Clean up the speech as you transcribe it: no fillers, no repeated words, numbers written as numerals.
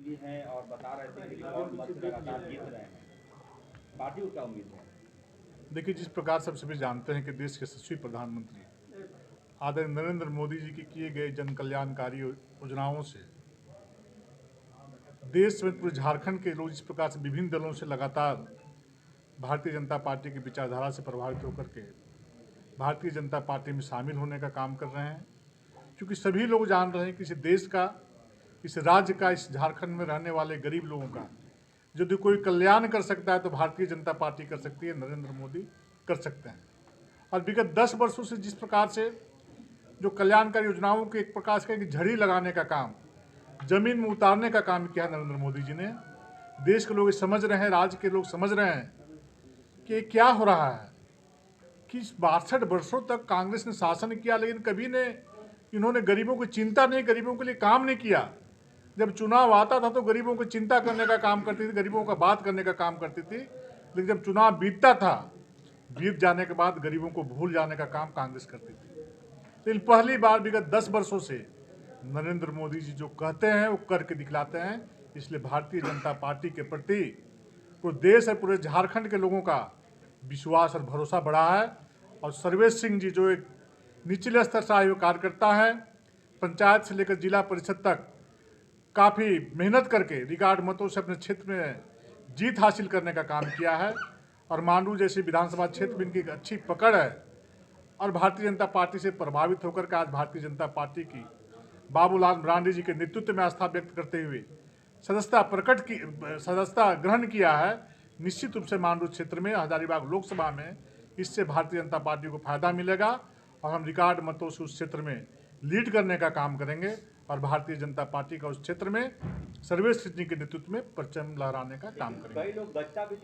भी हैं और बता रहे थे कि और मत से लगातार जीत रहे हैं, पार्टी को क्या उम्मीद है? देखिए, जिस प्रकार से आप सभी जानते हैं कि देश के यशस्वी प्रधानमंत्री आदरणीय नरेंद्र मोदी जी के किए गए जन कल्याणकारी योजनाओं से देश में पूरे झारखंड के लोग जिस प्रकार से विभिन्न दलों से लगातार भारतीय जनता पार्टी की विचारधारा से प्रभावित होकर के भारतीय जनता पार्टी में शामिल होने का काम कर रहे हैं, क्योंकि सभी लोग जान रहे हैं कि इस देश का, इस राज्य का, इस झारखंड में रहने वाले गरीब लोगों का यदि कोई कल्याण कर सकता है तो भारतीय जनता पार्टी कर सकती है, नरेंद्र मोदी कर सकते हैं। और विगत 10 वर्षों से जिस प्रकार से जो कल्याणकारी योजनाओं के एक प्रकार से झड़ी लगाने का काम, जमीन में उतारने का काम किया नरेंद्र मोदी जी ने। देश के लोग समझ रहे हैं, राज्य के लोग समझ रहे हैं कि क्या हो रहा है कि 62 वर्षों तक कांग्रेस ने शासन किया, लेकिन कभी ने इन्होंने गरीबों की चिंता नहीं, गरीबों के लिए काम नहीं किया। जब चुनाव आता था तो गरीबों की चिंता करने का काम करती थी, गरीबों का बात करने का काम करती थी, लेकिन जब चुनाव बीतता था, बीत जाने के बाद गरीबों को भूल जाने का काम कांग्रेस करती थी। लेकिन पहली बार विगत 10 वर्षों से नरेंद्र मोदी जी जो कहते हैं वो करके दिखलाते हैं। इसलिए भारतीय जनता पार्टी के प्रति पूरे देश और पूरे झारखंड के लोगों का विश्वास और भरोसा बढ़ा है। और सर्वेश सिंह जी जो एक निचले स्तर से आए हुए कार्यकर्ता हैं, पंचायत से लेकर जिला परिषद तक काफ़ी मेहनत करके रिकॉर्ड मतों से अपने क्षेत्र में जीत हासिल करने का काम किया है। और मांडू जैसे विधानसभा क्षेत्र में इनकी एक अच्छी पकड़ है और भारतीय जनता पार्टी से प्रभावित होकर के आज भारतीय जनता पार्टी की बाबूलाल मरांडी जी के नेतृत्व में आस्था व्यक्त करते हुए सदस्यता ग्रहण किया है। निश्चित रूप से मांडू क्षेत्र में, हजारीबाग लोकसभा में इससे भारतीय जनता पार्टी को फायदा मिलेगा और हम रिकॉर्ड मतों से उस क्षेत्र में लीड करने का काम करेंगे और भारतीय जनता पार्टी का उस क्षेत्र में सर्वेश सिंह के नेतृत्व में परचम लहराने का काम करेंगे। कई लोग बच्चा भी